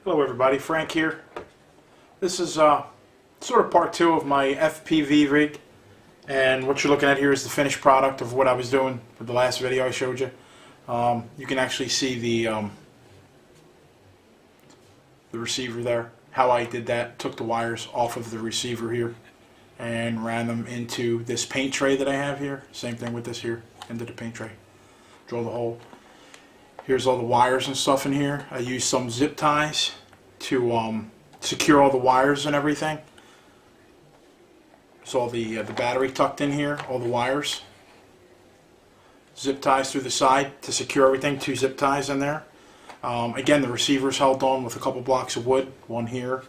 Hello everybody, Frank here. This is sort of part two of my FPV rig, and what you're looking at here is the finished product of what I was doing for the last video I showed you. You can actually see the receiver there, how I did that. Took the wires off of the receiver here and ran them into this paint tray that I have here. Same thing with this here, into the paint tray. Drill the hole. Here's all the wires and stuff in here. I used some zip ties to secure all the wires and everything. There's all the battery tucked in here, all the wires. Zip ties through the side to secure everything, 2 zip ties in there. Again, the receiver's held on with a couple blocks of wood, one here,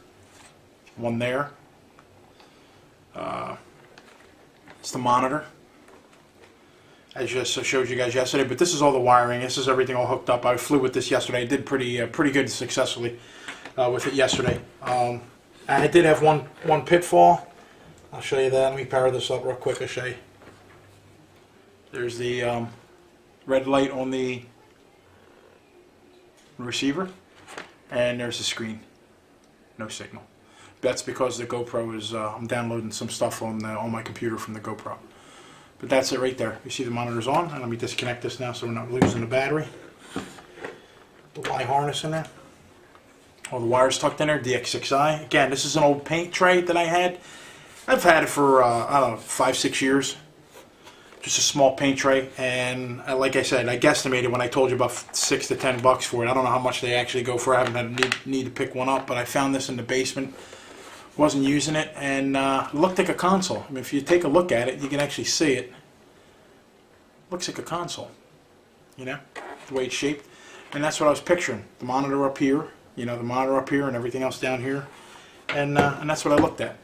one there. It's the monitor, as I just showed you guys yesterday, but this is all the wiring. This is everything all hooked up. I flew with this yesterday. I did pretty good successfully with it yesterday. I did have one pitfall. I'll show you that. Let me power this up real quick. I'll show you. There's the red light on the receiver, and there's the screen. No signal. That's because the GoPro is. I'm downloading some stuff on my computer from the GoPro. But that's it right there. You see the monitor's on, and let me disconnect this now so we're not losing the battery. The Y harness in there. All the wires tucked in there, DX6i. Again, this is an old paint tray that I had. I've had it for, I don't know, 5-6 years. Just a small paint tray, and like I said, I guesstimated when I told you about $6 to $10 for it. I don't know how much they actually go for. I haven't had a need to pick one up, but I found this in the basement. Wasn't using it, and it looked like a console. I mean, if you take a look at it, you can actually see it. Looks like a console, you know, the way it's shaped. And that's what I was picturing. The monitor up here, you know, the monitor up here and everything else down here. And that's what I looked at.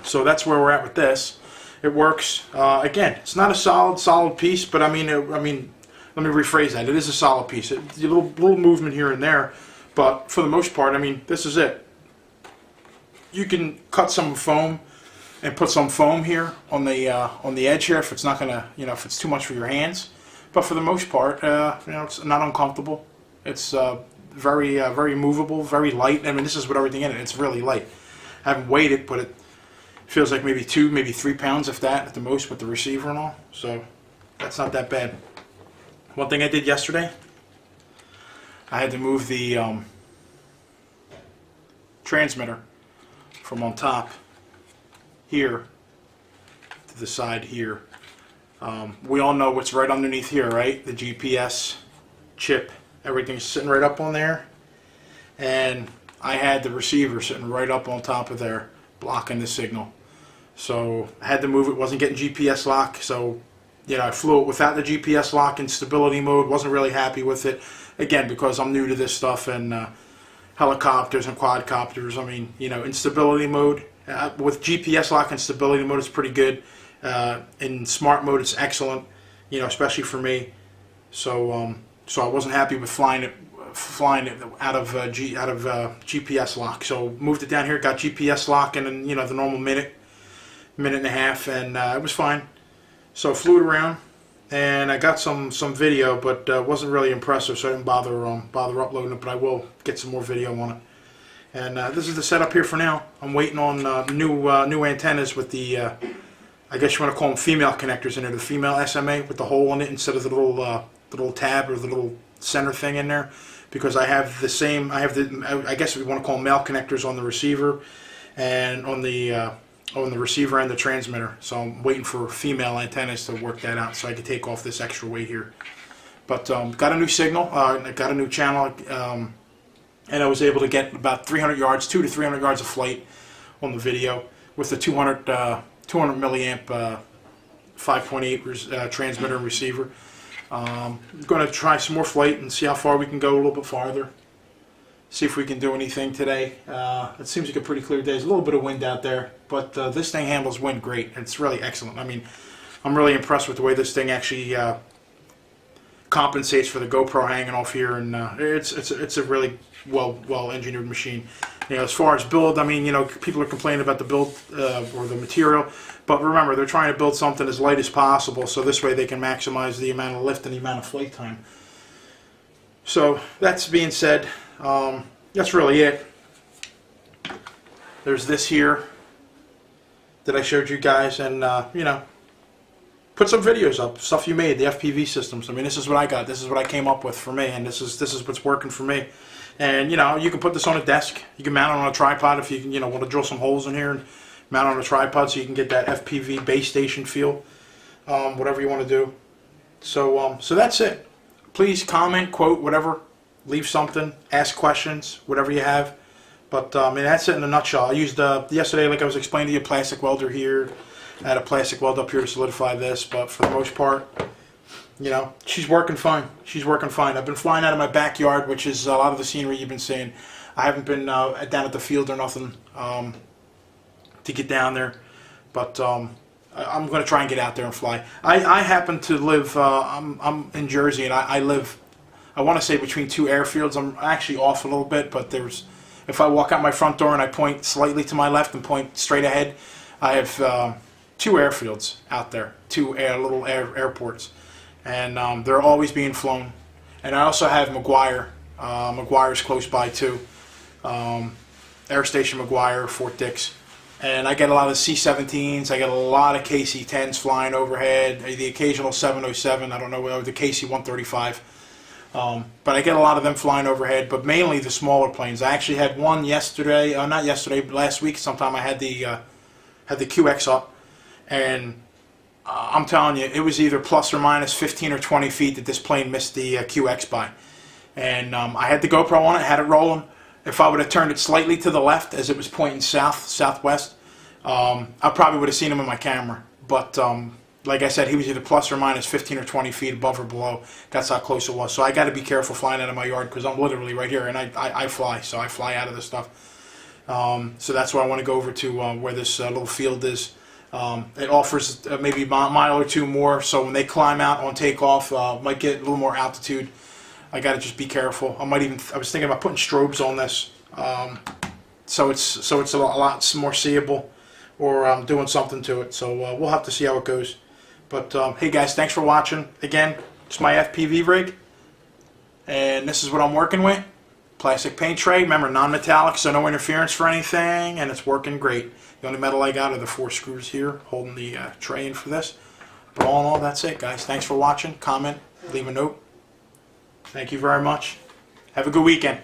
So that's where we're at with this. It works. Again, it's not a solid piece, but I mean, let me rephrase that. It is a solid piece. A little movement here and there, but for the most part, I mean, this is it. You can cut some foam and put some foam here on the edge here if it's not gonna, you know, if it's too much for your hands. But for the most part, you know, it's not uncomfortable. It's very movable, very light. I mean, this is with everything in it. It's really light. I haven't weighed it, but it feels like maybe 2, maybe 3 pounds, if that, at the most, with the receiver and all. So that's not that bad. One thing I did yesterday, I had to move the transmitter from on top here to the side here. We all know what's right underneath here, right? The GPS chip. Everything's sitting right up on there. And I had the receiver sitting right up on top of there, blocking the signal. So I had to move it. Wasn't getting GPS lock. So, you know, I flew it without the GPS lock in stability mode. Wasn't really happy with it. Again, because I'm new to this stuff, and helicopters and quadcopters, I mean, you know, in stability mode, with GPS lock and stability mode, it's pretty good. In smart mode, it's excellent, you know, especially for me. So I wasn't happy with flying it out of GPS lock. So moved it down here, got GPS lock, and then, you know, the normal minute and a half, and it was fine. So I flew it around, and I got some video, but wasn't really impressive, so I didn't bother uploading it. But I will get some more video on it. And this is the setup here for now. I'm waiting on new antennas with the I guess you want to call them female connectors in there, the female SMA with the hole in it instead of the little tab or the little center thing in there, because I have the same. I guess we want to call them male connectors on the receiver and on the receiver and the transmitter. So I'm waiting for female antennas to work that out so I can take off this extra weight here. But got a new signal, got a new channel, and I was able to get about 300 yards, 200 to 300 yards of flight on the video with the 200 milliamp 5.8 transmitter and receiver. I'm going to try some more flight and see how far we can go, a little bit farther. See if we can do anything today. It seems like a pretty clear day. There's a little bit of wind out there, but this thing handles wind great. It's really excellent. I mean, I'm really impressed with the way this thing actually compensates for the GoPro hanging off here, and it's a really well engineered machine. You know, as far as build, I mean, you know, people are complaining about the build or the material, but remember, they're trying to build something as light as possible, so this way they can maximize the amount of lift and the amount of flight time. So that's being said, that's really it. There's this here that I showed you guys, and you know, put some videos up, stuff you made, the FPV systems. I mean, this is what I got. This is what I came up with for me, and this is what's working for me. And you know, you can put this on a desk. You can mount it on a tripod if you want to drill some holes in here and mount it on a tripod so you can get that FPV base station feel. Whatever you want to do. So so that's it. Please comment, quote, whatever, leave something, ask questions, whatever you have. But I mean, that's it in a nutshell. I used yesterday, like I was explaining to you, a plastic welder here. I had a plastic weld up here to solidify this, but for the most part, you know, she's working fine. She's working fine. I've been flying out of my backyard, which is a lot of the scenery you've been seeing. I haven't been down at the field or nothing to get down there, but I'm going to try and get out there and fly. I happen to live, I'm in Jersey, and I live, I want to say, between two airfields. I'm actually off a little bit, but if I walk out my front door and I point slightly to my left and point straight ahead, I have two airfields out there, two little airports, and they're always being flown. And I also have McGuire. McGuire's close by too. Air Station McGuire, Fort Dix. And I get a lot of C-17s, I get a lot of KC-10s flying overhead, the occasional 707, I don't know, the KC-135. But I get a lot of them flying overhead, but mainly the smaller planes. I actually had one yesterday, not yesterday, but last week sometime. I had the QX up, and I'm telling you, it was either plus or minus 15 or 20 feet that this plane missed the QX by. And I had the GoPro on it, had it rolling. If I would have turned it slightly to the left as it was pointing southwest, I probably would have seen him in my camera. But like I said, he was either plus or minus 15 or 20 feet above or below. That's how close it was. So I got to be careful flying out of my yard because I'm literally right here, and I fly. So I fly out of this stuff. So that's why I want to go over to where this little field is. It offers maybe a mile or two more. So when they climb out on takeoff, might get a little more altitude. I got to just be careful. I was thinking about putting strobes on this, so it's a lot more seeable, or doing something to it. So we'll have to see how it goes. But hey guys, thanks for watching. Again, it's my FPV rig, and this is what I'm working with. Plastic paint tray. Remember, non-metallic, so no interference for anything, and it's working great. The only metal I got are the 4 screws here holding the tray in for this. But all in all, that's it, guys. Thanks for watching. Comment, leave a note. Thank you very much. Have a good weekend.